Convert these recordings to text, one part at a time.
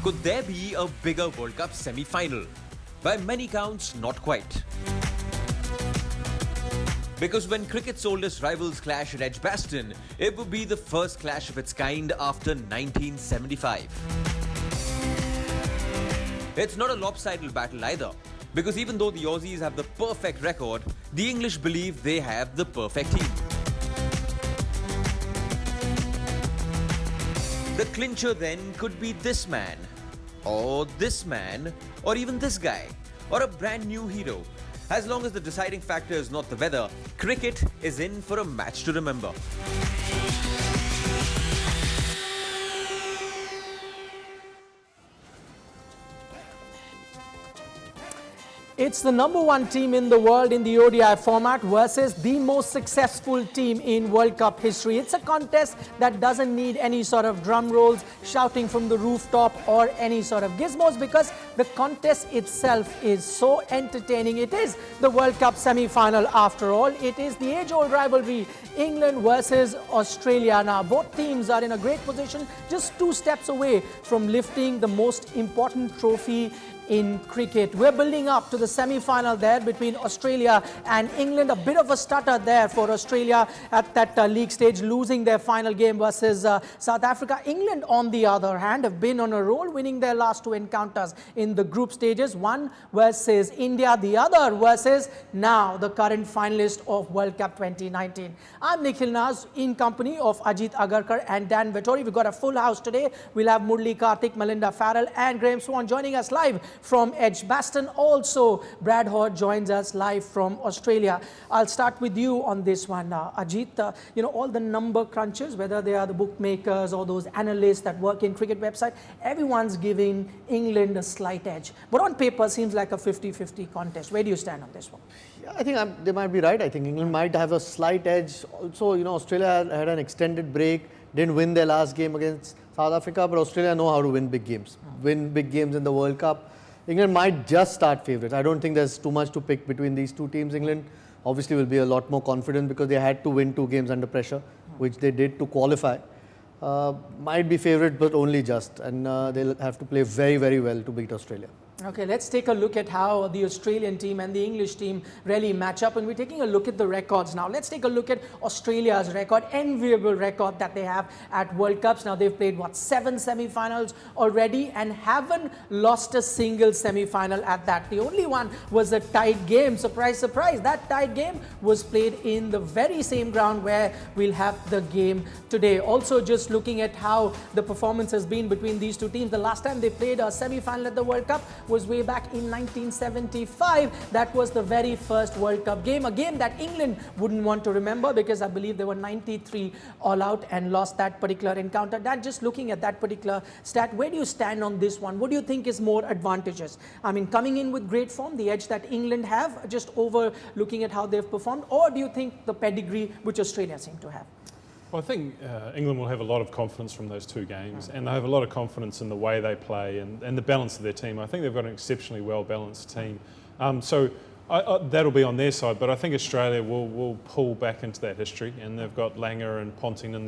Could there be a bigger World Cup semi-final? By many counts, not quite. Because when cricket's oldest rivals clash at Edgbaston, it would be the first clash of its kind after 1975. It's not a lopsided battle either, because even though the Aussies have the perfect record, the English believe they have the perfect team. The clincher then could be this man, or even this guy, or a brand new hero. As long as the deciding factor is not the weather, cricket is in for a match to remember. It's the #1 team in the world in the ODI format versus the most successful team in World Cup history. It's a contest that doesn't need any sort of drum rolls, shouting from the rooftop or any sort of gizmos, because the contest itself is so entertaining. It is the World Cup semi-final after all. It is the age-old rivalry, England versus Australia. Now, both teams are in a great position, just 2 steps away from lifting the most important trophy in cricket. We're building up to the semi-final there between Australia and England. A bit of a stutter there for Australia at that league stage, losing their final game versus South Africa. England, on the other hand, have been on a roll, winning their last 2 encounters in the group stages. One versus India, the other versus now the current finalist of World Cup 2019. I'm Nikhil Naz in company of Ajit, Agarkar and Dan Vettori. We've got a full house today. We'll have Murli, Karthik, Melinda Farrell and Graeme Swann joining us live from Edgbaston. Also, Brad Hodge joins us live from Australia. I'll start with you on this one, Ajit. All the number crunchers, whether they are the bookmakers or those analysts that work in cricket website, everyone's giving England a slight edge. But on paper, seems like a 50-50 contest. Where do you stand on this one? Yeah, I think they might be right. I think England might have a slight edge. Also, Australia had an extended break, didn't win their last game against South Africa, but Australia know how to win big games. Win big games in the World Cup. England might just start favourites. I don't think there's too much to pick between these 2 teams. England obviously will be a lot more confident because they had to win 2 games under pressure, which they did to qualify. Might be favourite, but only just. And they'll have to play very, very well to beat Australia. Okay, let's take a look at how the Australian team and the English team really match up. And we're taking a look at the records now. Let's take a look at Australia's record, enviable record that they have at World Cups. Now, they've played, 7 semi-finals already and haven't lost a single semi-final at that. The only one was a tied game. Surprise, surprise. That tied game was played in the very same ground where we'll have the game today. Also, just looking at how the performance has been between these 2 teams. The last time they played a semi-final at the World Cup was way back in 1975. That was the very first World Cup game, a game that England wouldn't want to remember because I believe they were 93 all out and lost that particular encounter. Dan, just looking at that particular stat, where do you stand on this one? What do you think is more advantageous? I mean, coming in with great form, the edge that England have, just over looking at how they've performed, or do you think the pedigree which Australia seem to have? Well, I think England will have a lot of confidence from those 2 games, and they have a lot of confidence in the way they play and the balance of their team. I think they've got an exceptionally well-balanced team. So that'll be on their side, but I think Australia will pull back into that history, and they've got Langer and Ponting in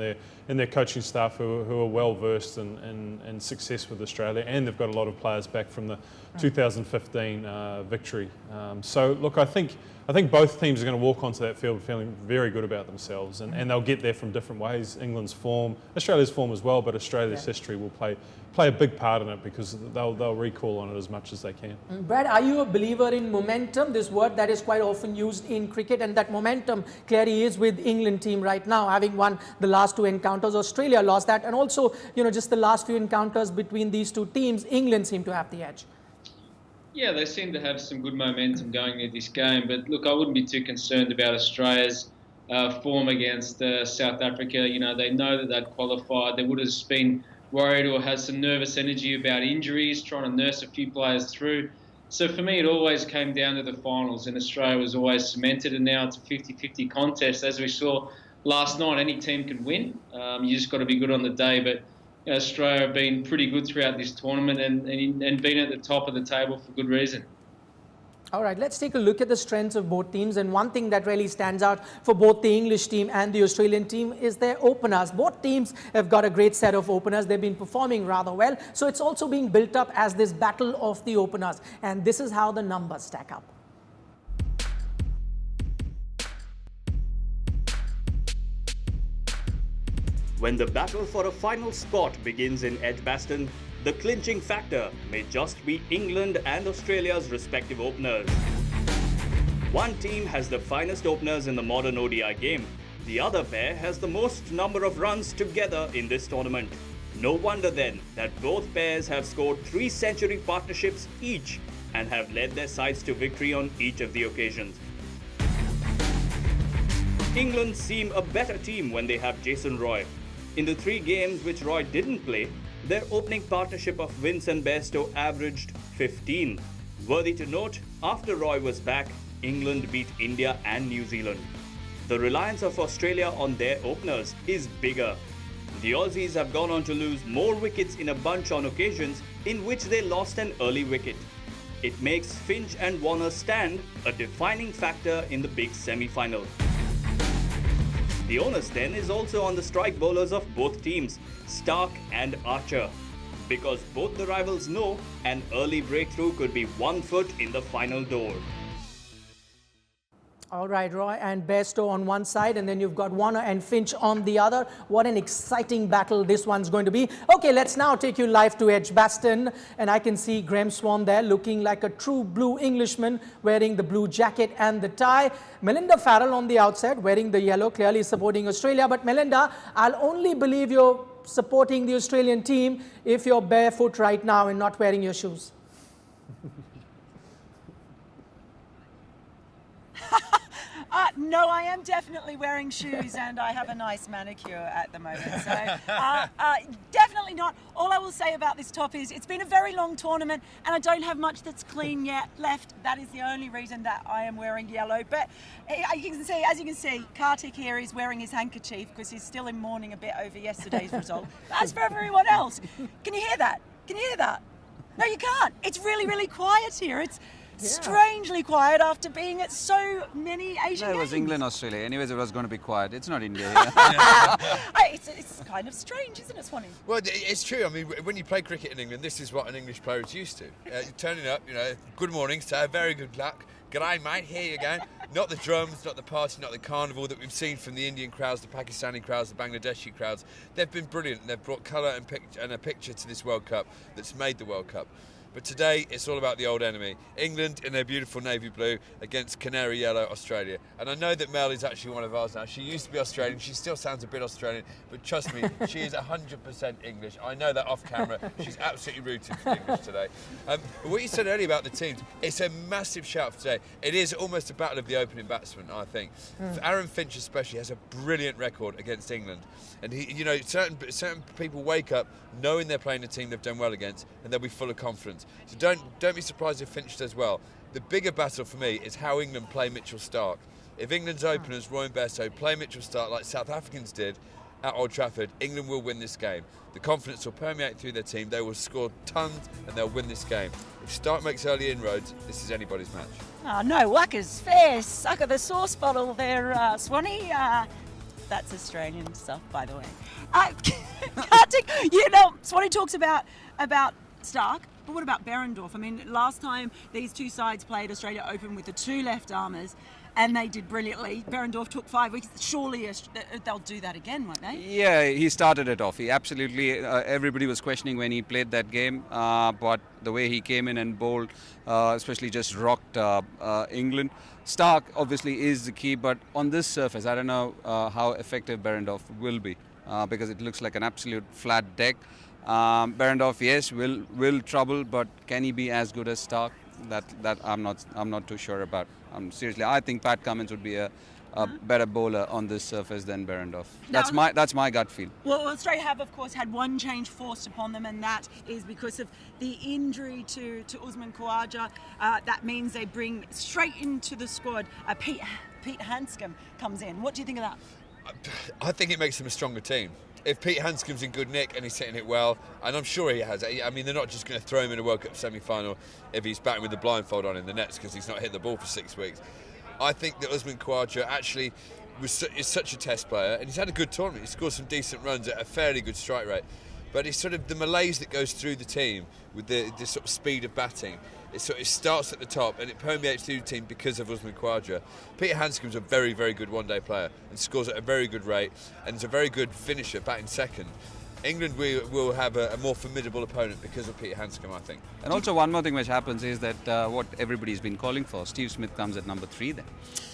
their coaching staff who are well-versed in success with Australia, and they've got a lot of players back from the 2015 victory. So, look, I think both teams are going to walk onto that field feeling very good about themselves, and they'll get there from different ways. England's form, Australia's form as well, but Australia's history will play a big part in it because they'll recall on it as much as they can. Brad, are you a believer in momentum, this word that is quite often used in cricket, and that momentum clearly is with England team right now, having won the last 2 encounters. Australia lost that, and also, just the last few encounters between these 2 teams, England seem to have the edge. Yeah, they seem to have some good momentum going into this game. But look, I wouldn't be too concerned about Australia's form against South Africa. They know that they'd qualified. They would have been worried or had some nervous energy about injuries, trying to nurse a few players through. So for me, it always came down to the finals, and Australia was always cemented, and now it's a 50-50 contest. As we saw last night, any team can win. You just got to be good on the day. But Australia have been pretty good throughout this tournament and been at the top of the table for good reason. All right, let's take a look at the strengths of both teams. And one thing that really stands out for both the English team and the Australian team is their openers. Both teams have got a great set of openers. They've been performing rather well. So it's also being built up as this battle of the openers. And this is how the numbers stack up. When the battle for a final spot begins in Edgbaston, the clinching factor may just be England and Australia's respective openers. One team has the finest openers in the modern ODI game. The other pair has the most number of runs together in this tournament. No wonder then that both pairs have scored 3-century partnerships each and have led their sides to victory on each of the occasions. England seem a better team when they have Jason Roy. In the 3 games which Roy didn't play, their opening partnership of Vince and Bairstow averaged 15. Worthy to note, after Roy was back, England beat India and New Zealand. The reliance of Australia on their openers is bigger. The Aussies have gone on to lose more wickets in a bunch on occasions in which they lost an early wicket. It makes Finch and Warner stand a defining factor in the big semi-final. The onus then is also on the strike bowlers of both teams, Stark and Archer, because both the rivals know an early breakthrough could be 1 foot in the final door. All right, Roy and Bairstow on one side, and then you've got Warner and Finch on the other. What an exciting battle this one's going to be. Okay, let's now take you live to Edgbaston, and I can see Graeme Swann there looking like a true blue Englishman, wearing the blue jacket and the tie. Melinda Farrell on the outside, wearing the yellow, clearly supporting Australia. But Melinda, I'll only believe you're supporting the Australian team if you're barefoot right now and not wearing your shoes. No, I am definitely wearing shoes and I have a nice manicure at the moment. So definitely not. All I will say about this top is it's been a very long tournament and I don't have much that's clean yet left. That is the only reason that I am wearing yellow. But as you can see, Kartik here is wearing his handkerchief because he's still in mourning a bit over yesterday's result. As for everyone else, can you hear that? Can you hear that? No, you can't. It's really, really quiet here. It's strangely quiet after being at so many Asian games. It was England, Australia. Anyways, it was going to be quiet. It's not India here. It's kind of strange, isn't it, Swanny? Well, it's true. I mean, when you play cricket in England, this is what an English player is used to. You're turning up, good morning, sir, very good luck. G'day, mate, here you go. Not the drums, not the party, not the carnival that we've seen from the Indian crowds, the Pakistani crowds, the Bangladeshi crowds. They've been brilliant. They've brought colour and a picture to this World Cup that's made the World Cup. But today, it's all about the old enemy. England in their beautiful navy blue against canary yellow Australia. And I know that Mel is actually one of ours now. She used to be Australian. She still sounds a bit Australian. But trust me, she is 100% English. I know that off camera. She's absolutely rooted for the English today. But what you said earlier about the teams, it's a massive shout for today. It is almost a battle of the opening batsmen, I think. Aaron Finch especially has a brilliant record against England. And he, certain people wake up knowing they're playing a team they've done well against and they'll be full of confidence. So don't be surprised if Finch does well. The bigger battle for me is how England play Mitchell Stark. If England's openers, Roy and Bairstow, play Mitchell Stark like South Africans did at Old Trafford, England will win this game. The confidence will permeate through their team. They will score tons and they'll win this game. If Stark makes early inroads, this is anybody's match. Oh, no, whackers fair. Suck of the sauce bottle there, Swanny. That's Australian stuff, by the way. Kartik, Swanny talks about Stark, but what about Behrendorff? I mean, last time these two sides played, Australia Open with the 2 left armers, and they did brilliantly. Behrendorff took 5 wickets. Surely they'll do that again, won't they? Yeah, he started it off. He absolutely, everybody was questioning when he played that game, but the way he came in and bowled, especially just rocked England. Stark obviously is the key, but on this surface, I don't know how effective Behrendorff will be because it looks like an absolute flat deck. Behrendorff, yes, will trouble, but can he be as good as Stark? That I'm not too sure about. Seriously, I think Pat Cummins would be a better bowler on this surface than Behrendorff. That's my gut feel. Well, Australia have, of course, had one change forced upon them, and that is because of the injury to Usman Khawaja. That means they bring straight into the squad. Pete Hanscom comes in. What do you think of that? I think it makes them a stronger team. if Pete Handscomb's in good nick and he's hitting it well, and I'm sure he has. I mean, they're not just going to throw him in a World Cup semi-final if he's batting with the blindfold on in the nets because he's not hit the ball for 6 weeks. I think that Usman Khawaja actually is such a test player, and he's had a good tournament. He scored some decent runs at a fairly good strike rate. But it's sort of the malaise that goes through the team with the sort of speed of batting. It starts at the top and it permeates through the team because of Usman Khawaja. Peter Handscomb's a very, very good one-day player and scores at a very good rate and is a very good finisher, batting second. England will have a more formidable opponent because of Peter Handscomb, I think. And also one more thing which happens is that what everybody's been calling for, Steve Smith comes at number 3 then.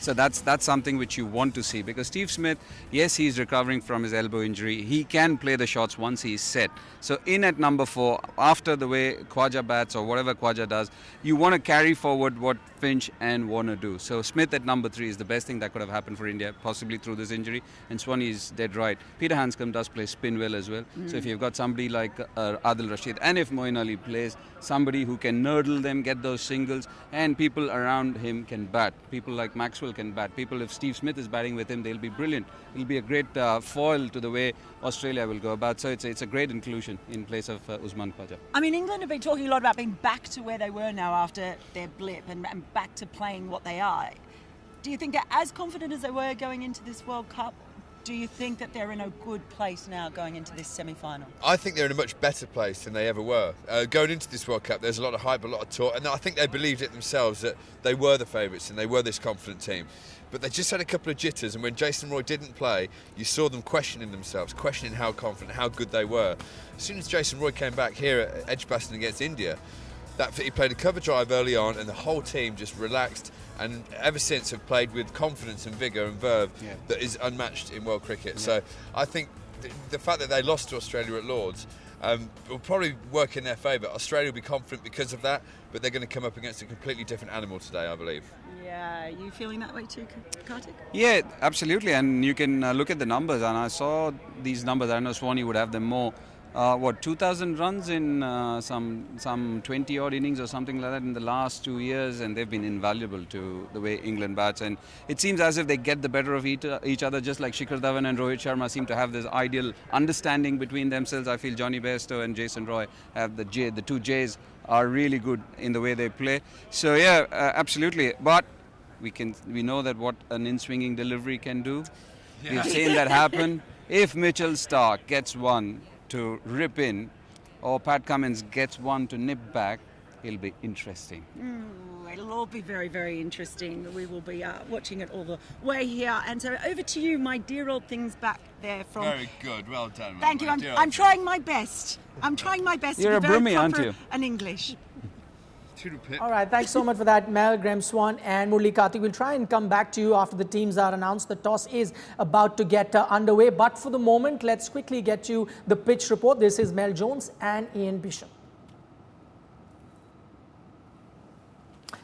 So that's something which you want to see, because Steve Smith, yes, he's recovering from his elbow injury. He can play the shots once he's set. So in at number 4, after the way Khawaja bats or whatever Khawaja does, you want to carry forward what Finch and Warner do. So Smith at number 3 is the best thing that could have happened for India, possibly through this injury. And Swann is dead right. Peter Handscomb does play spin well as well. So if you've got somebody like Adil Rashid, and if Moeen Ali plays, somebody who can nurdle them, get those singles, and people around him can bat. People like Maxwell can bat. People, if Steve Smith is batting with him, they'll be brilliant. It'll be a great foil to the way Australia will go about. So it's a great inclusion in place of Usman Khawaja. I mean, England have been talking a lot about being back to where they were now after their blip and back to playing what they are. Do you think they're as confident as they were going into this World Cup? Do you think that they're in a good place now going into this semi-final? I think they're in a much better place than they ever were. Going into this World Cup, there's a lot of hype, a lot of talk, and I think they believed it themselves that they were the favourites and they were this confident team. But they just had a couple of jitters, and when Jason Roy didn't play, you saw them questioning themselves, questioning how confident, how good they were. As soon as Jason Roy came back here at Edgbaston against India, he played a cover drive early on, and the whole team just relaxed, and ever since have played with confidence and vigour and verve that is unmatched in world cricket. Yeah. So I think the fact that they lost to Australia at Lords will probably work in their favour. Australia will be confident because of that, but they're going to come up against a completely different animal today, I believe. Yeah, are you feeling that way too, Kartik? Yeah, absolutely, and you can look at the numbers, and I saw these numbers. I know Swann would have them more. 2,000 runs in some 20 odd innings or something like that in the last 2 years, and they've been invaluable to the way England bats. And it seems as if they get the better of each other, just like Shikhar Dhawan and Rohit Sharma seem to have this ideal understanding between themselves. I feel Johnny Bairstow and Jason Roy have the two J's are really good in the way they play. So yeah, absolutely. But we know that what an in-swinging delivery can do. Yeah. We've seen that happen. If Mitchell Starc gets one to rip in, or Pat Cummins gets one to nip back, it'll be interesting. It'll all be very, very interesting. We will be watching it all the way here. And so over to you, my dear old things back there from... Very good, well done. Thank you, I'm trying my best. I'm trying my best You're to be very Brummy, proper aren't you? and English. All right, thanks so much for that, Mel, Graeme, Swann and Murli Kartik. We'll try and come back to you after the teams are announced. The toss is about to get underway. But for the moment, let's quickly get you the pitch report. This is Mel Jones and Ian Bishop.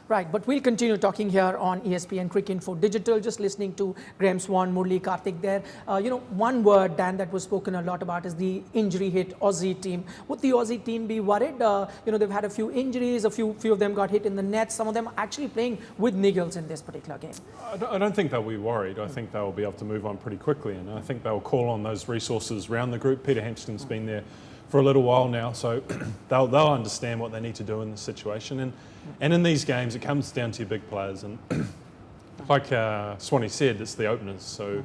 Right, but we'll continue talking here on ESPN Cricinfo Digital, just listening to Graeme, Swann, Murli, Kartik there. One word, Dan, that was spoken a lot about is the injury-hit Aussie team. Would the Aussie team be worried? They've had a few injuries, a few of them got hit in the net. Some of them are actually playing with niggles in this particular game. I don't think they'll be worried. I think they'll be able to move on pretty quickly, and I think they'll call on those resources around the group. Peter Handscomb's been there for a little while now, so they'll understand what they need to do in this situation. And in these games, it comes down to your big players. And like Swanee said, it's the openers. So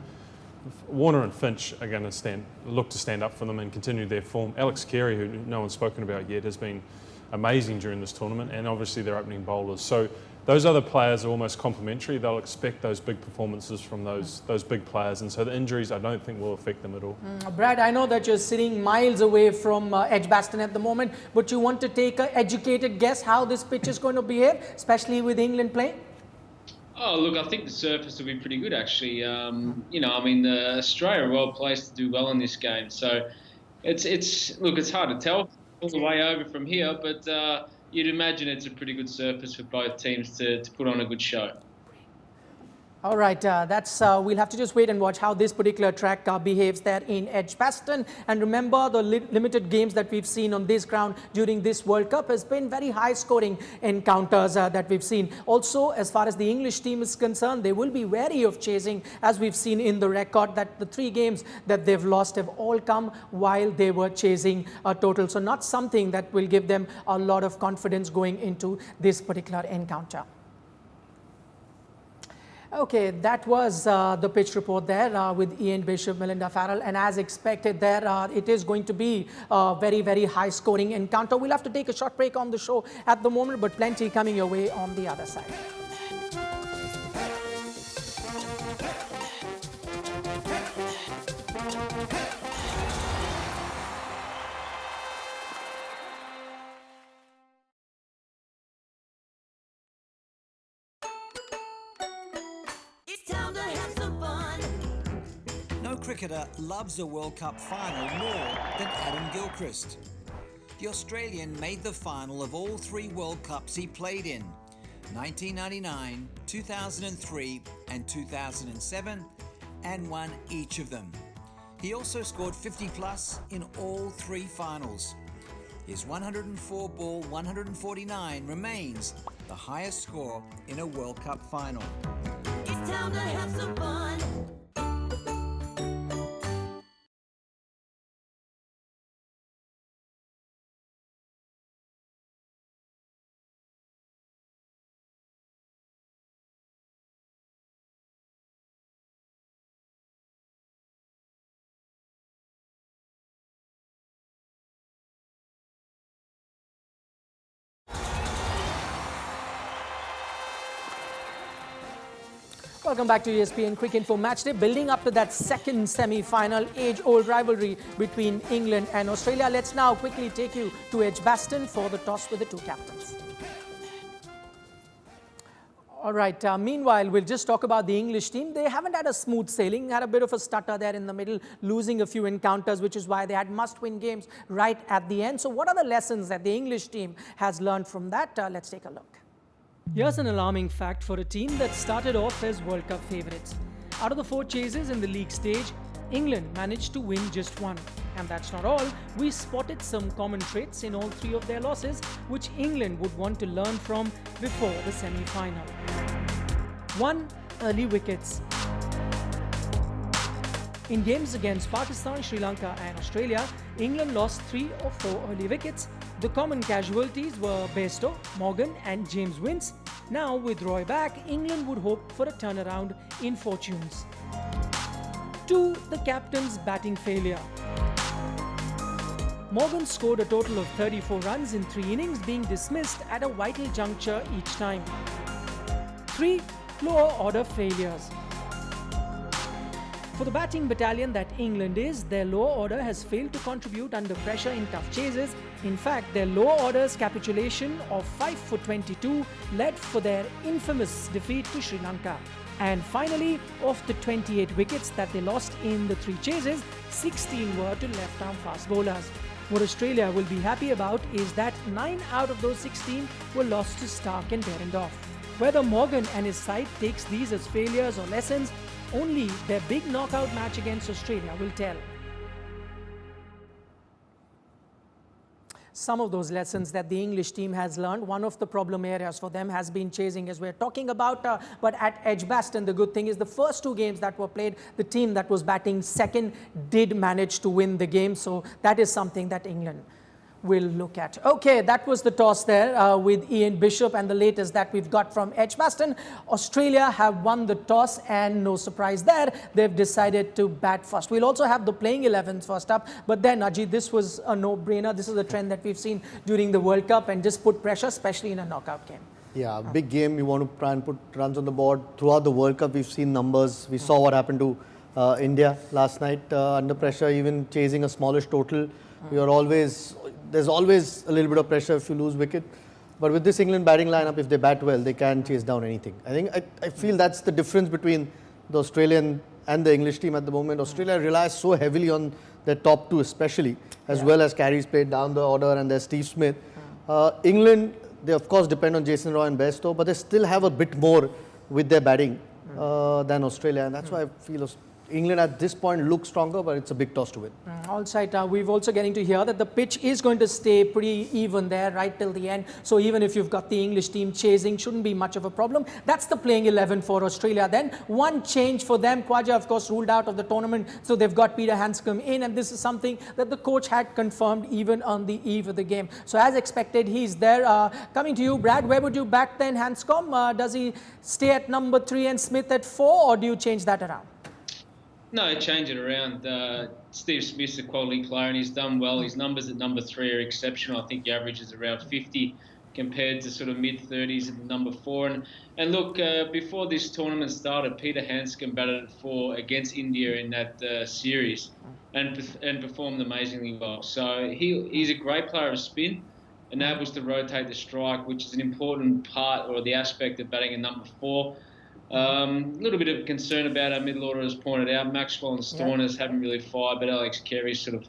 Warner and Finch are going to look to stand up for them and continue their form. Alex Carey, who no one's spoken about yet, has been amazing during this tournament, and obviously their opening bowlers. So those other players are almost complementary. They'll expect those big performances from those big players, and so the injuries I don't think will affect them at all. Brad, I know that you're sitting miles away from Edgbaston at the moment, but you want to take an educated guess how this pitch is going to behave, especially with England playing? Oh, look, I think the surface will be pretty good, actually. Australia are well placed to do well in this game, so it's hard to tell all the way over from here, but – you'd imagine it's a pretty good surface for both teams to put on a good show. Right, but we'll continue talking here on ESPN Cricinfo Digital, just listening to Graeme, Swann, Murli, Kartik there. One word, Dan, that was spoken a lot about is the injury-hit Aussie team. Would the Aussie team be worried? All right, we'll have to just wait and watch how this particular track behaves there in Edgbaston. And remember, the limited games that we've seen on this ground during this World Cup has been very high-scoring encounters that we've seen. Also, as far as the English team is concerned, they will be wary of chasing, as we've seen in the record, that the 3 games that they've lost have all come while they were chasing a total. So not something that will give them a lot of confidence going into this particular encounter. Okay, that was the pitch report there with Ian Bishop, Melinda Farrell, and as expected there, it is going to be a very, very high-scoring encounter. We'll have to take a short break on the show at the moment, but plenty coming your way on the other side. No cricketer loves a World Cup final more than Adam Gilchrist. The Australian made the final of all 3 World Cups he played in, 1999, 2003 and 2007, and won each of them. He also scored 50 plus in all 3 finals. His 104 ball 149 remains the highest score in a World Cup final. It's time to have some fun. Welcome back to ESPN Cricinfo Matchday. Building up to that second semi-final age-old rivalry between England and Australia. Let's now quickly take you to Edgbaston for the toss with the 2 captains. All right, meanwhile, we'll just talk about the English team. They haven't had a smooth sailing, had a bit of a stutter there in the middle, losing a few encounters, which is why they had must-win games right at the end. So what are the lessons that the English team has learned from that? Let's take a look. Here's an alarming fact for a team that started off as World Cup favourites. Out of the 4 chases in the league stage, England managed to win just 1. And that's not all, we spotted some common traits in all 3 of their losses, which England would want to learn from before the semi-final. 1. Early wickets. In games against Pakistan, Sri Lanka and Australia, England lost 3 or 4 early wickets. The common casualties were Bairstow, Morgan and James Wince. Now with Roy back, England would hope for a turnaround in fortunes. 2. The captain's batting failure. Morgan scored a total of 34 runs in 3 innings, being dismissed at a vital juncture each time. 3. Lower order failures. For the batting battalion that England is, their lower order has failed to contribute under pressure in tough chases. In fact, their lower order's capitulation of 5 for 22 led for their infamous defeat to Sri Lanka. And finally, of the 28 wickets that they lost in the 3 chases, 16 were to left-arm fast bowlers. What Australia will be happy about is that 9 out of those 16 were lost to Stark and Behrendorff. Whether Morgan and his side takes these as failures or lessons, only their big knockout match against Australia will tell. Some of those lessons that the English team has learned, one of the problem areas for them has been chasing, as we're talking about. But at Edgbaston, the good thing is the first 2 games that were played, the team that was batting second did manage to win the game. So that is something that England will look at. Okay, that was the toss there with Ian Bishop, and the latest that we've got from Edgbaston. Australia have won the toss, and no surprise there, they've decided to bat first. We'll also have the playing 11 first up, but then Ajit, this was a no-brainer. This is a trend that we've seen during the World Cup, and just put pressure, especially in a knockout game. Yeah, big game. You want to try and put runs on the board. Throughout the World Cup, we've seen numbers. We saw what happened to India last night under pressure, even chasing a smallish total. There's always a little bit of pressure if you lose wicket. But with this England batting lineup, if they bat well, they can chase down anything. I feel that's the difference between the Australian and the English team at the moment. Australia relies so heavily on their top 2 especially, as well as carries played down the order and there's Steve Smith. England, they of course depend on Jason Roy and Bairstow, but they still have a bit more with their batting than Australia, and that's why I feel England at this point looks stronger, but it's a big toss to win. All right, we've also getting to hear that the pitch is going to stay pretty even there right till the end. So even if you've got the English team chasing, shouldn't be much of a problem. That's the playing 11 for Australia. Then one change for them. Khwaja, of course, ruled out of the tournament. So they've got Peter Handscomb in, and this is something that the coach had confirmed even on the eve of the game. So as expected, he's there. Coming to you, Brad, where would you back then Handscomb? Does he stay at number 3 and Smith at 4, or do you change that around? No, change it around. Steve Smith's a quality player and he's done well. His numbers at number 3 are exceptional. I think the average is around 50 compared to sort of mid-30s at number 4. And look, before this tournament started, Peter Handscomb batted at 4 against India in that series and performed amazingly well. So he's a great player of spin, enables to rotate the strike, which is an important part or the aspect of batting at number 4. A little bit of concern about our middle order, as pointed out. Maxwell and Storners haven't really fired, but Alex Carey's sort of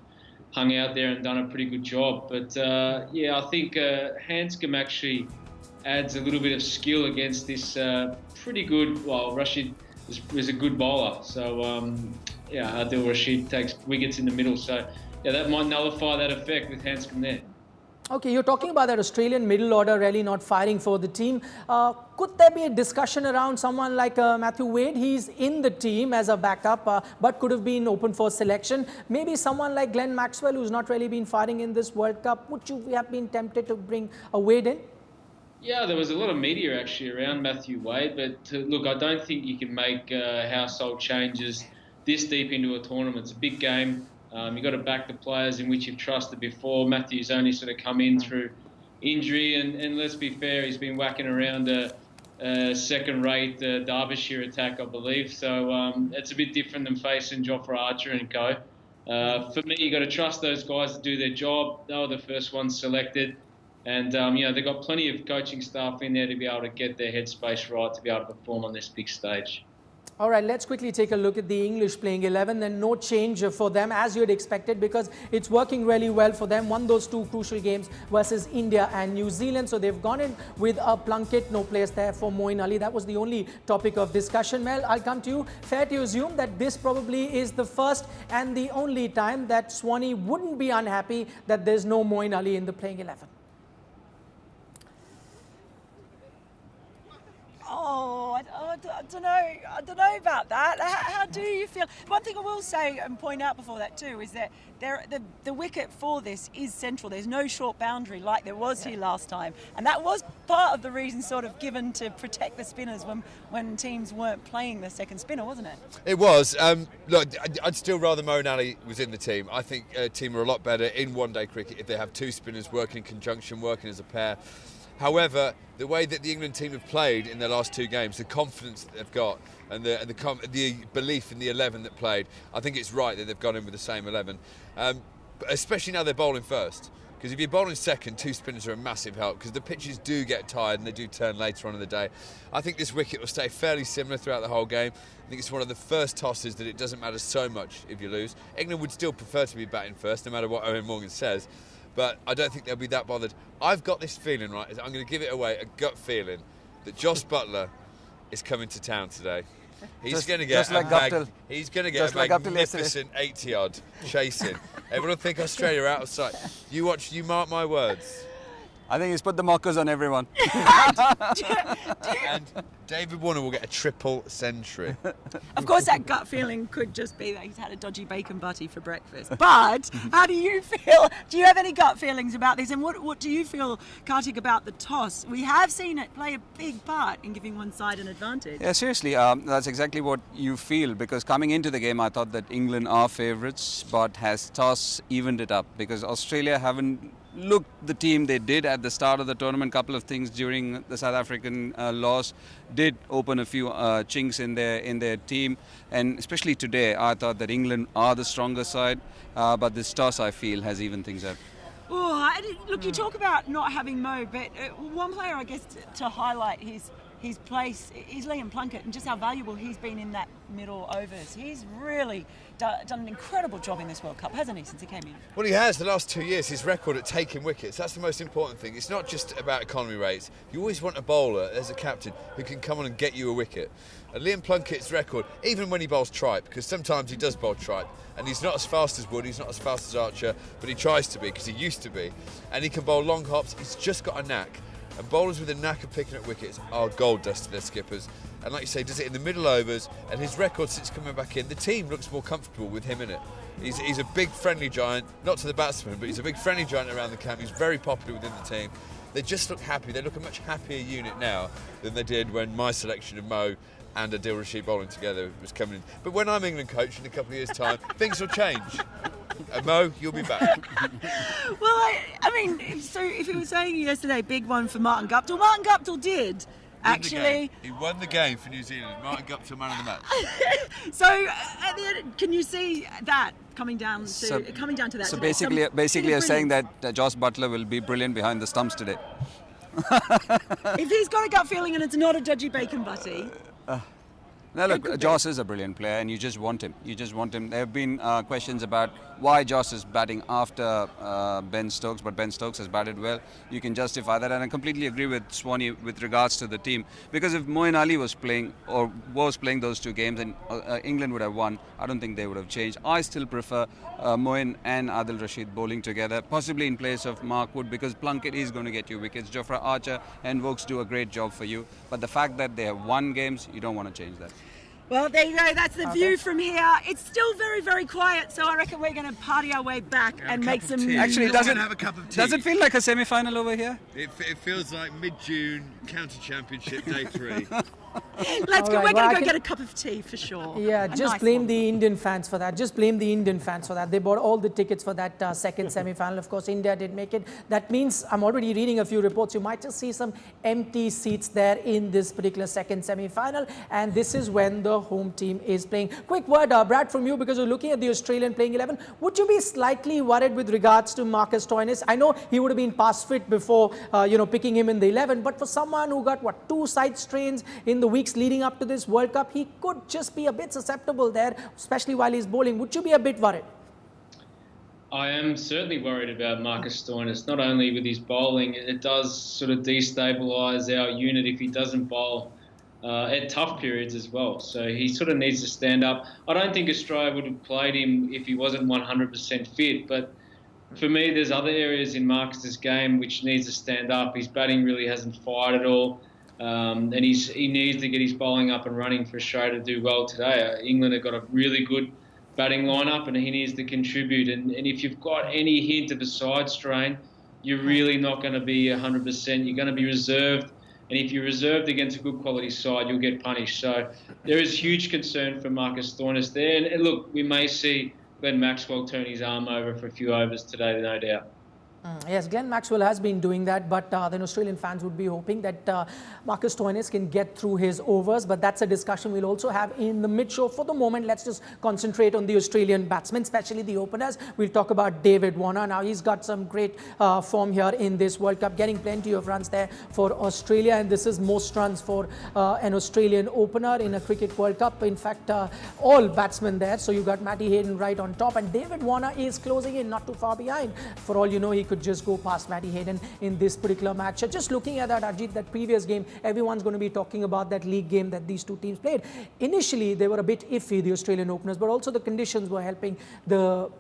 hung out there and done a pretty good job. But yeah, I think Handscomb actually adds a little bit of skill against this pretty good. Well, Rashid is a good bowler, so yeah, Adil Rashid takes wickets in the middle, so yeah, that might nullify that effect with Handscomb there. Okay, you're talking about that Australian middle order really not firing for the team. Could there be a discussion around someone like Matthew Wade? He's in the team as a backup, but could have been open for selection. Maybe someone like Glenn Maxwell, who's not really been firing in this World Cup. Would you have been tempted to bring a Wade in? Yeah, there was a lot of media actually around Matthew Wade, but look, I don't think you can make household changes this deep into a tournament. It's a big game. You've got to back the players in which you've trusted before. Matthew's only sort of come in through injury, and let's be fair, he's been whacking around a second-rate Derbyshire attack, I believe. So it's a bit different than facing Jofra Archer and co. For me, you've got to trust those guys to do their job. They were the first ones selected. And, you know, they've got plenty of coaching staff in there to be able to get their headspace right to be able to perform on this big stage. All right, let's quickly take a look at the English playing 11. And no change for them as you'd expected, because it's working really well for them. Won those 2 crucial games versus India and New Zealand. So they've gone in with a Plunkett, no place there for Moeen Ali. That was the only topic of discussion. Mel, I'll come to you. Fair to assume that this probably is the first and the only time that Swanee wouldn't be unhappy that there's no Moeen Ali in the playing 11. Oh, I don't know. I don't know about that. How do you feel? One thing I will say and point out before that too is that the wicket for this is central. There's no short boundary like there was here last time, and that was part of the reason sort of given to protect the spinners when teams weren't playing the second spinner, wasn't it? It was. Look, I'd still rather Moeen Ali was in the team. I think a team are a lot better in one-day cricket if they have 2 spinners working in conjunction, working as a pair. However, the way that the England team have played in their last 2 games, the confidence that they've got and the belief in the 11 that played, I think it's right that they've gone in with the same 11. Especially now they're bowling first. Because if you're bowling second, 2 spinners are a massive help, because the pitches do get tired and they do turn later on in the day. I think this wicket will stay fairly similar throughout the whole game. I think it's one of the first tosses that it doesn't matter so much if you lose. England would still prefer to be batting first, no matter what Owen Morgan says. But I don't think they'll be that bothered. I've got this feeling, right, I'm going to give it away, a gut feeling, that Josh Buttler is coming to town today. He's going to get a magnificent 80-odd chasing. Everyone will think Australia are out of sight. You mark my words. I think he's put the markers on everyone. And David Warner will get a triple century. Of course, that gut feeling could just be that he's had a dodgy bacon butty for breakfast. But how do you feel? Do you have any gut feelings about this? And what do you feel, Kartik, about the toss? We have seen it play a big part in giving one side an advantage. Yeah, seriously, that's exactly what you feel, because coming into the game, I thought that England are favourites, but has toss evened it up, because Australia haven't looked the team they did at the start of the tournament. Couple of things during the South African loss did open a few chinks in their team, and especially today I thought that England are the stronger side, but this toss I feel has evened things up. Oh, look, you talk about not having Mo, but one player I guess to highlight his place is Liam Plunkett and just how valuable he's been in that middle overs. He's really done an incredible job in this World Cup, hasn't he, since he came in? Well, he has the last 2 years. His record at taking wickets, that's the most important thing. It's not just about economy rates. You always want a bowler as a captain who can come on and get you a wicket. And Liam Plunkett's record, even when he bowls tripe, because sometimes he does bowl tripe, and he's not as fast as Wood, he's not as fast as Archer, but he tries to be because he used to be. And he can bowl long hops. He's just got a knack. And bowlers with a knack of picking up wickets are gold dust to their skippers. And like you say, does it in the middle overs. And his record since coming back in, the team looks more comfortable with him in it. He's a big friendly giant, not to the batsman, but he's a big friendly giant around the camp. He's very popular within the team. They just look happy. They look a much happier unit now than they did when my selection of Mo and Adil Rashid bowling together was coming in. But when I'm England coach in a couple of years' time, things will change. And Mo, you'll be back. Well, I mean, so if you were saying yesterday, big one for Martin Guptill. Martin Guptill did, actually. He won the game for New Zealand. Martin Guptill, man of the match. So, at the end, can you see that coming down to that? So today? basically, you're saying that Joss Butler will be brilliant behind the stumps today. If he's got a gut feeling and it's not a dodgy bacon butty. Now look, Joss is a brilliant player and you just want him. There have been questions about why Joss is batting after Ben Stokes, but Ben Stokes has batted well. You can justify that, and I completely agree with Swanny with regards to the team. Because if Moeen Ali was playing those two games and England would have won, I don't think they would have changed. I still prefer Moeen and Adil Rashid bowling together, possibly in place of Mark Wood, because Plunkett is going to get you wickets. Jofra Archer and Vokes do a great job for you. But the fact that they have won games, you don't want to change that. Well, there you go. That's the view from here. It's still very, very quiet, so I reckon we're going to party our way back and make some. Actually, does it have a cup of tea? Does it feel like a semi-final over here? It feels like mid-June county championship day 3. Let's go. All right, We're well, going I to go can- get a cup of tea for sure. Yeah, A just nice blame one. the Indian fans for that. Just blame the Indian fans for that. They bought all the tickets for that second semi-final. Of course, India did make it. That means I'm already reading a few reports. You might just see some empty seats there in this particular second semi-final. And this is when the home team is playing. Quick word, Brad, from you, because you're looking at the Australian playing 11. Would you be slightly worried with regards to Marcus Stoinis? I know he would have been past fit before, picking him in the 11. But for someone who got, 2 side strains in the weeks leading up to this World Cup, he could just be a bit susceptible there, especially while he's bowling. Would you be a bit worried? I am certainly worried about Marcus Stoinis, not only with his bowling, it does sort of destabilise our unit if he doesn't bowl at tough periods as well. So he sort of needs to stand up. I don't think Australia would have played him if he wasn't 100% fit, but for me, there's other areas in Marcus's game which needs to stand up. His batting really hasn't fired at all. And he needs to get his bowling up and running for Australia to do well today. England have got a really good batting lineup and he needs to contribute. And if you've got any hint of a side strain, you're really not going to be 100%. You're going to be reserved. And if you're reserved against a good quality side, you'll get punished. So there is huge concern for Marcus Stoinis there. And look, we may see Glenn Maxwell turn his arm over for a few overs today, no doubt. Yes, Glenn Maxwell has been doing that, but then Australian fans would be hoping that Marcus Stoinis can get through his overs, but that's a discussion we'll also have in the mid-show. For the moment, let's just concentrate on the Australian batsmen, especially the openers. We'll talk about David Warner. Now, he's got some great form here in this World Cup, getting plenty of runs there for Australia, and this is most runs for an Australian opener in a Cricket World Cup. In fact, all batsmen there, so you've got Matty Hayden right on top, and David Warner is closing in, not too far behind. For all you know, he could just go past Matty Hayden in this particular match. Just looking at that, Ajit, that previous game, everyone's going to be talking about that league game that these two teams played. Initially, they were a bit iffy, the Australian openers, but also the conditions were helping the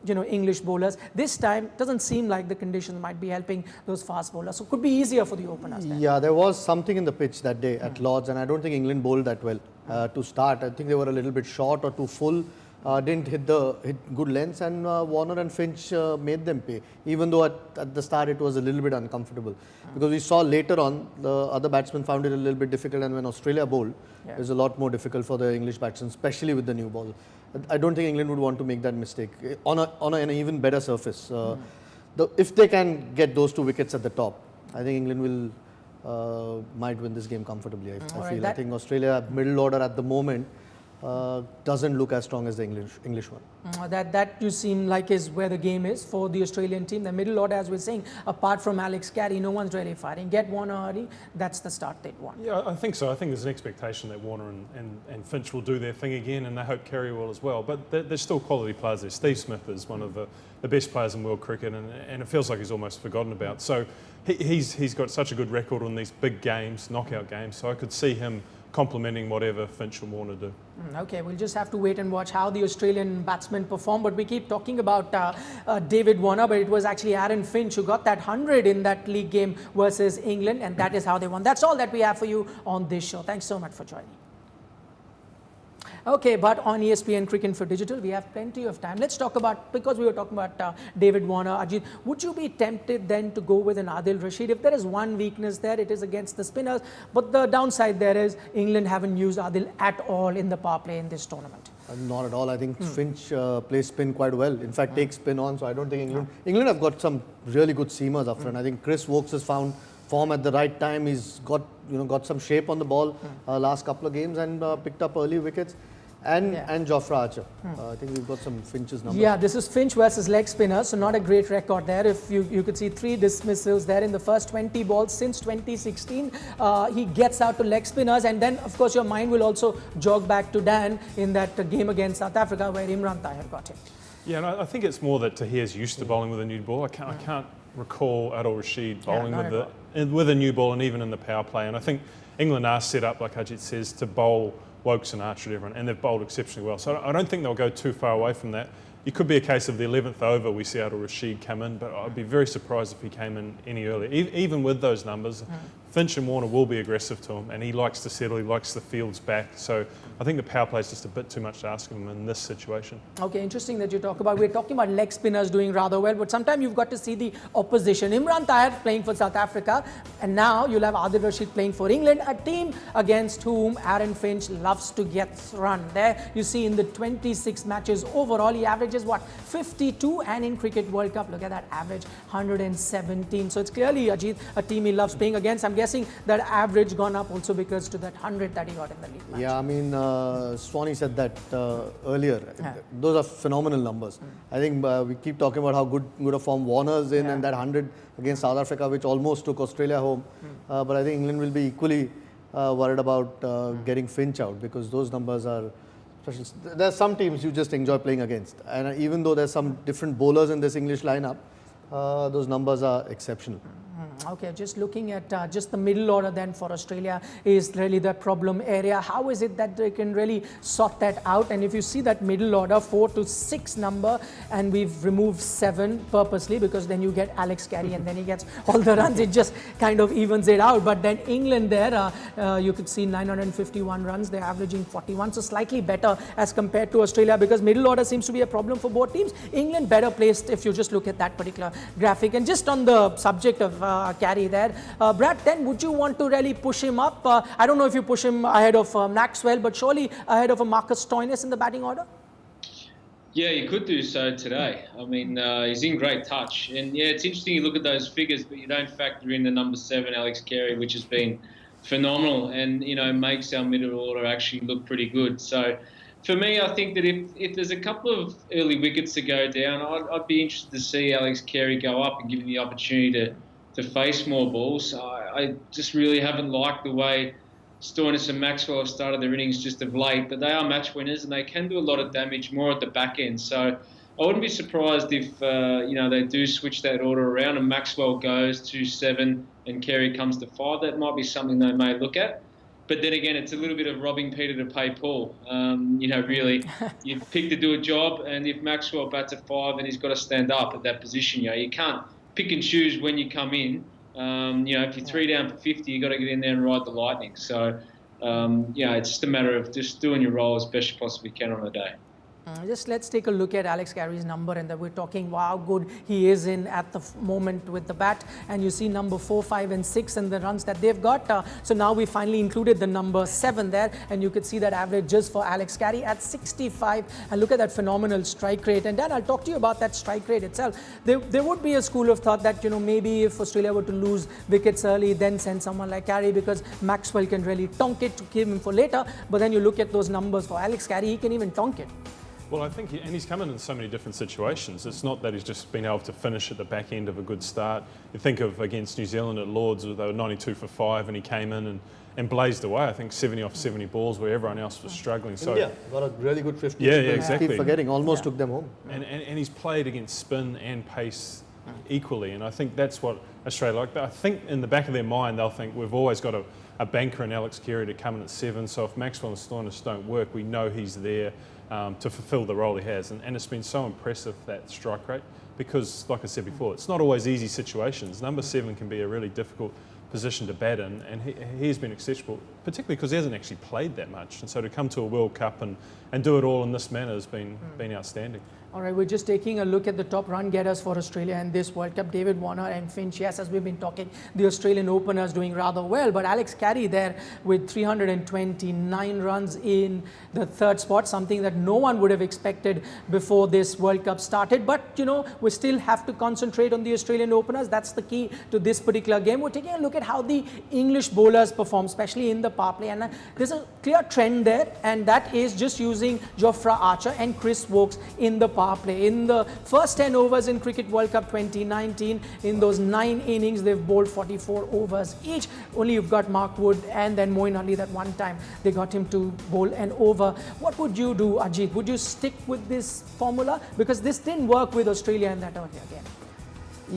English bowlers. This time, doesn't seem like the conditions might be helping those fast bowlers. So it could be easier for the openers then. Yeah, there was something in the pitch that day at Lord's, and I don't think England bowled that well to start. I think they were a little bit short or too full. Didn't hit good lengths, and Warner and Finch made them pay, even though at the start it was a little bit uncomfortable. Because we saw later on, the other batsmen found it a little bit difficult, and when Australia bowled, it was a lot more difficult for the English batsmen, especially with the new ball. I don't think England would want to make that mistake on an even better surface. If they can get those 2 wickets at the top, I think England will might win this game comfortably. I feel. I think Australia middle order at the moment doesn't look as strong as the English one. That you seem like is where the game is for the Australian team. The middle order, as we're saying, apart from Alex Carey, no one's really fighting. Get Warner early, that's the start they'd want. Yeah, I think so. I think there's an expectation that Warner and Finch will do their thing again, and they hope Carey will as well. But there's still quality players there. Steve Smith is one of the best players in world cricket, and it feels like he's almost forgotten about. So he's got such a good record on these big games, knockout games, so I could see him complementing whatever Finch and Warner do. Okay, we'll just have to wait and watch how the Australian batsmen perform. But we keep talking about David Warner, but it was actually Aaron Finch who got that 100 in that league game versus England, and that is how they won. That's all that we have for you on this show. Thanks so much for joining. Okay, but on ESPN Cricinfo Digital, we have plenty of time. Let's talk about, because we were talking about David Warner, Ajit, would you be tempted then to go with an Adil Rashid? If there is one weakness there, it is against the spinners. But the downside there is England haven't used Adil at all in the power play in this tournament. Not at all. I think Finch plays spin quite well. In fact, takes spin on. So I don't think England have got some really good seamers up front. I think Chris Woakes has found form at the right time. He's got some shape on the ball last couple of games and picked up early wickets. And Jofra Archer. I think we've got some Finch's numbers. Yeah, this is Finch versus leg spinner, so not a great record there. If you could see 3 dismissals there in the first 20 balls since 2016. He gets out to leg spinners, and then of course your mind will also jog back to Dan in that game against South Africa where Imran Tahir got hit. Yeah, and I think it's more that Tahir's used to bowling with a new ball. I can't recall Adil Rashid bowling with a new ball, and even in the power play. And I think England are set up, like Ajit says, to bowl Woakes and Archer, everyone, and they've bowled exceptionally well. So I don't think they'll go too far away from that. It could be a case of the 11th over we see Adil Rashid come in, but I'd be very surprised if he came in any earlier. Even with those numbers, Finch and Warner will be aggressive to him, and he likes to settle, he likes the fields back. So I think the power play is just a bit too much to ask him in this situation. Okay, interesting that you talk about, we're talking about leg spinners doing rather well, but sometimes you've got to see the opposition. Imran Tahir playing for South Africa, and now you'll have Adil Rashid playing for England, a team against whom Aaron Finch loves to get run. There you see in the 26 matches overall, he averages what, 52, and in Cricket World Cup, look at that average, 117. So it's clearly, Ajit, a team he loves playing against. I'm guessing that average gone up also because to that 100 that he got in the league match. Yeah, I mean, Swann said that earlier. Those are phenomenal numbers. I think we keep talking about how good a form Warner's in, and that 100 against South Africa, which almost took Australia home. But I think England will be equally worried about getting Finch out, because those numbers are special. There are some teams you just enjoy playing against, and even though there's some different bowlers in this English lineup, those numbers are exceptional. Okay, just looking at just the middle order then for Australia is really the problem area. How is it that they can really sort that out? And if you see that middle order, 4 to 6 number, and we've removed 7 purposely because then you get Alex Carey and then he gets all the runs. It just kind of evens it out. But then England there, you could see 951 runs. They're averaging 41, so slightly better as compared to Australia, because middle order seems to be a problem for both teams. England better placed if you just look at that particular graphic. And just on the subject of Carey there, Brad, then would you want to really push him up? I don't know if you push him ahead of Maxwell, but surely ahead of a Marcus Stoinis in the batting order? Yeah, you could do so today. I mean, he's in great touch. And yeah, it's interesting you look at those figures, but you don't factor in the number 7, Alex Carey, which has been phenomenal and, makes our middle order actually look pretty good. So for me, I think that if there's a couple of early wickets to go down, I'd be interested to see Alex Carey go up and give him the opportunity to face more balls. I just really haven't liked the way Stoinis and Maxwell have started their innings just of late, but they are match winners and they can do a lot of damage more at the back end. So I wouldn't be surprised if they do switch that order around and Maxwell goes to 7 and Carey comes to 5. That might be something they may look at. But then again, it's a little bit of robbing Peter to pay Paul. Really, you pick to do a job, and if Maxwell bats at 5, then he's got to stand up at that position. You can't pick and choose when you come in. If you're 3 down for 50, you've got to get in there and ride the lightning. So, it's just a matter of just doing your role as best you possibly can on a day. Just let's take a look at Alex Carey's number, and that we're talking wow good he is in at the moment with the bat, and you see number 4, 5 and 6 and the runs that they've got. So now we finally included the number 7 there, and you could see that average just for Alex Carey at 65, and look at that phenomenal strike rate. And Dan, I'll talk to you about that strike rate itself. There would be a school of thought that, you know, maybe if Australia were to lose wickets early, then send someone like Carey, because Maxwell can really tonk it to give him for later. But then you look at those numbers for Alex Carey, he can even tonk it. Well, I think, and he's come in so many different situations. It's not that he's just been able to finish at the back end of a good start. You think of against New Zealand at Lords, they were 92 for 5, and he came in and blazed away. I think 70 off 70 balls where everyone else was struggling. So India got a really good 50. Yeah, exactly. Keep forgetting, almost took them home. And he's played against spin and pace equally, and I think that's what Australia like. But I think in the back of their mind, they'll think we've always got a banker in Alex Carey to come in at 7. So if Maxwell and Stoinis don't work, we know he's there to fulfil the role he has. And it's been so impressive, that strike rate, because, like I said before, it's not always easy situations. Number 7 can be a really difficult position to bat in, and he's been exceptional, particularly because he hasn't actually played that much. And so to come to a World Cup and do it all in this manner has been outstanding. All right, we're just taking a look at the top run getters for Australia in this World Cup. David Warner and Finch, yes, as we've been talking, the Australian openers doing rather well. But Alex Carey there with 329 runs in the 3rd spot, something that no one would have expected before this World Cup started. But, you know, we still have to concentrate on the Australian openers. That's the key to this particular game. We're taking a look at how the English bowlers perform, especially in the power play. And there's a clear trend there, and that is just using Jofra Archer and Chris Woakes in the power play. In the first 10 overs in Cricket World Cup 2019, in those 9 innings, they've bowled 44 overs each. Only you've got Mark Wood and then Moeen Ali that one time they got him to bowl an over. What would you do, Ajit? Would you stick with this formula? Because this didn't work with Australia in that earlier game.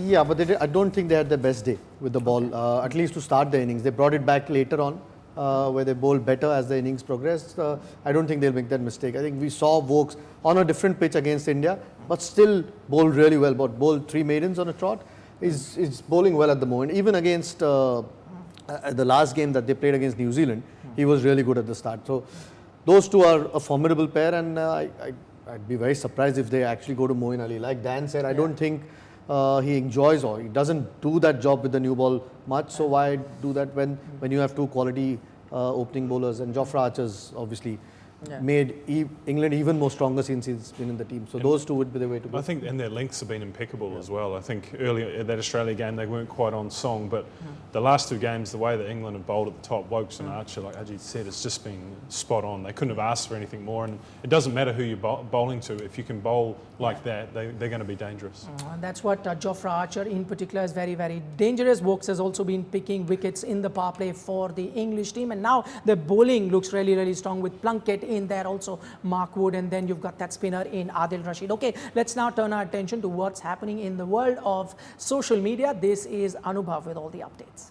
Yeah, but I don't think they had their best day with the ball, at least to start the innings. They brought it back later on, where they bowled better as the innings progressed. I don't think they'll make that mistake. I think we saw Woakes on a different pitch against India, but still bowled really well. But bowled 3 maidens on a trot. Is bowling well at the moment. Even against the last game that they played against New Zealand, he was really good at the start. So those two are a formidable pair, and I'd be very surprised if they actually go to Moeen Ali. Like Dan said, I don't think he enjoys, or he doesn't do that job with the new ball much. So why do that when you have 2 quality opening bowlers? And Jofra Archer's obviously made England even more stronger since he's been in the team. So those two would be the way to go. I think, and their lengths have been impeccable as well. I think earlier at that Australia game they weren't quite on song, but the last 2 games, the way that England have bowled at the top, Woakes and Archer, like Ajit said, it's just been spot on. They couldn't have asked for anything more, and it doesn't matter who you're bowling to. If you can bowl like that, they're going to be dangerous. And that's what Jofra Archer in particular is very, very dangerous. Woakes has also been picking wickets in the power play for the English team, and now the bowling looks really, really strong with Plunkett in there, also Mark Wood, and then you've got that spinner in Adil Rashid. Okay, let's now turn our attention to what's happening in the world of social media. This is Anubhav with all the updates.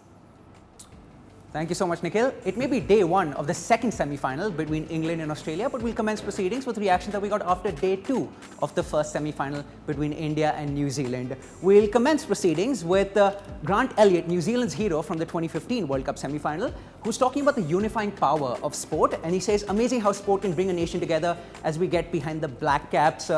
Thank you so much, Nikhil. It may be day 1 of the 2nd semi-final between England and Australia, but we'll commence proceedings with reactions that we got after day 2 of the 1st semi-final between India and New Zealand. We'll commence proceedings with Grant Elliott, New Zealand's hero from the 2015 World Cup semi-final, who's talking about the unifying power of sport, and he says, amazing how sport can bring a nation together as we get behind the Black Caps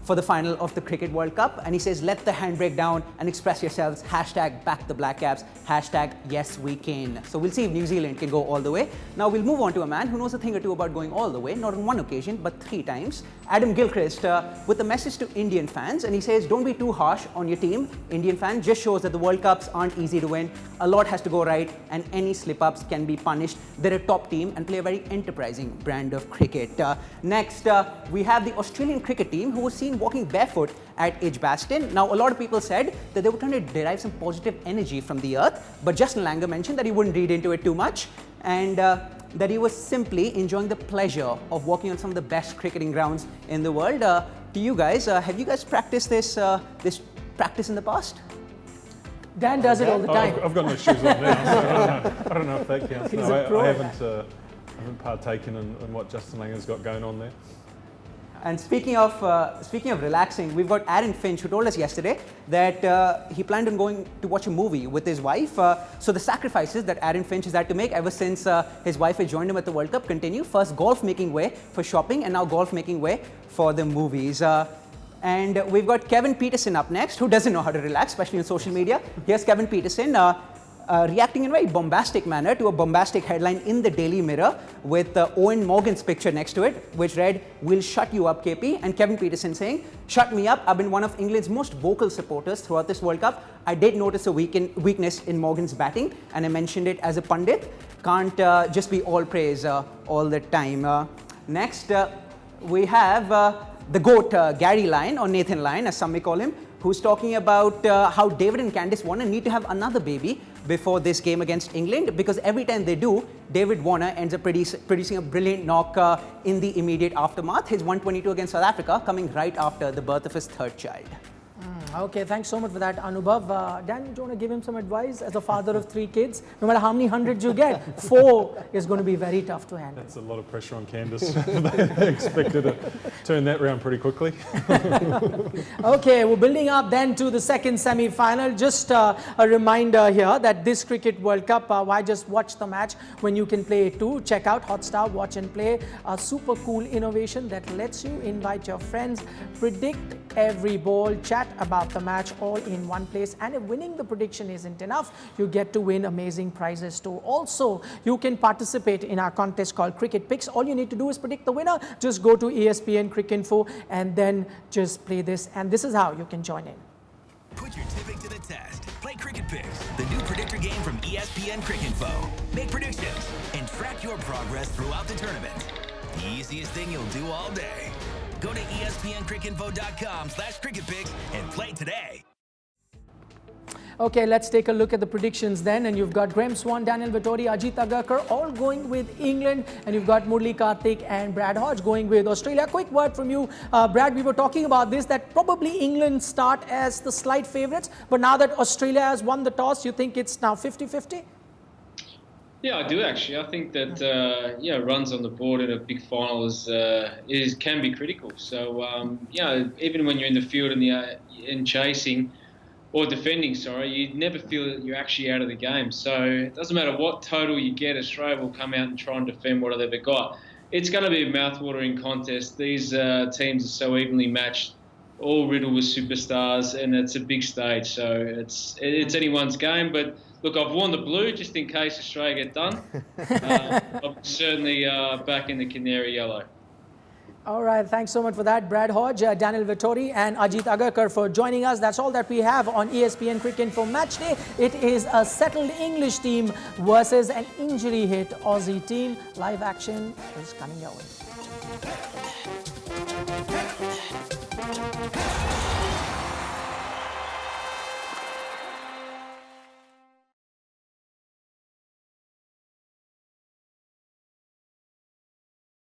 for the final of the Cricket World Cup. And he says, let the handbrake down and express yourselves. Hashtag back the Black Caps. Hashtag yes we can. So we'll see if New Zealand can go all the way. Now we'll move on to a man who knows a thing or two about going all the way, not on 1 occasion, but 3 times. Adam Gilchrist with a message to Indian fans. And he says, don't be too harsh on your team. Indian fan just shows that the World Cups aren't easy to win. A lot has to go right, and any slip-ups can be punished. They're a top team and play a very enterprising brand of cricket. Next, we have the Australian cricket team, who was seen walking barefoot at Edgbaston. Now, a lot of people said that they were trying to derive some positive energy from the earth, but Justin Langer mentioned that he wouldn't read into it too much, and that he was simply enjoying the pleasure of walking on some of the best cricketing grounds in the world. To you guys, have you guys practiced this practice in the past? Dan does it all the time. I've got no shoes on now, so I don't know if that counts. He's No, a pro I at haven't partaken in what Justin Langer's got going on there. And speaking of relaxing, we've got Aaron Finch, who told us yesterday that he planned on going to watch a movie with his wife. So the sacrifices that Aaron Finch has had to make ever since his wife had joined him at the World Cup continue. First, golf making way for shopping, and now golf making way for the movies. And we've got Kevin Peterson up next, who doesn't know how to relax, especially on social media. Here's Kevin Peterson. Reacting in a very bombastic manner to a bombastic headline in the Daily Mirror with Owen Morgan's picture next to it, which read, "We'll shut you up, KP." And Kevin Peterson saying, "Shut me up. I've been one of England's most vocal supporters throughout this World Cup. I did notice a weakness in Morgan's batting, and I mentioned it as a pundit. Can't just be all praise all the time." Next, we have the GOAT, Gary Lyon, or Nathan Lyon, as some may call him, who's talking about how David and Candice Warner need to have another baby before this game against England, because every time they do, David Warner ends up producing a brilliant knock in the immediate aftermath. His 122 against South Africa coming right after the birth of his third child. Okay, thanks so much for that, Anubhav. Dan, do you want to give him some advice as a father of 3 kids? No matter how many hundreds you get, 4 is going to be very tough to handle. That's a lot of pressure on Candice. They expected to turn that round pretty quickly. Okay, we're building up then to the second semi-final. Just a reminder here that this Cricket World Cup, why just watch the match when you can play it too? Check out Hotstar Watch and Play, a super cool innovation that lets you invite your friends, predict every ball, chat about the match all in one place, and if winning the prediction isn't enough, you get to win amazing prizes too. Also, you can participate in our contest called Cricket Picks. All you need to do is predict the winner. Just go to ESPN Cricinfo and then just play this, and this is how you can join in. Put your tipping to the test. Play Cricket Picks, the new predictor game from ESPN Cricinfo. Make predictions and track your progress throughout the tournament. The easiest thing you'll do all day. Go to espncricinfo.com/cricketpicks and play today. Okay, let's take a look at the predictions then. And you've got Graeme, Swann, Daniel Vettori, Ajit, Agarkar all going with England. And you've got Murli Karthik and Brad Hodge going with Australia. Quick word from you, Brad. We were talking about this, that probably England start as the slight favourites. But now that Australia has won the toss, you think it's now 50-50? Yeah, I do actually. I think that runs on the board in a big final can be critical. So even when you're in the field and chasing or defending, you never feel that you're actually out of the game. So it doesn't matter what total you get, Australia will come out and try and defend what they've got. It's going to be a mouth-watering contest. These teams are so evenly matched, all riddled with superstars, and it's a big stage. So it's anyone's game, but. Look, I've worn the blue just in case Australia get done. I'm certainly back in the canary yellow. All right, thanks so much for that, Brad Hodge, Daniel Vettori and Ajit Agarkar for joining us. That's all that we have on ESPN Cricinfo Match Day. It is a settled English team versus an injury-hit Aussie team. Live action is coming your way.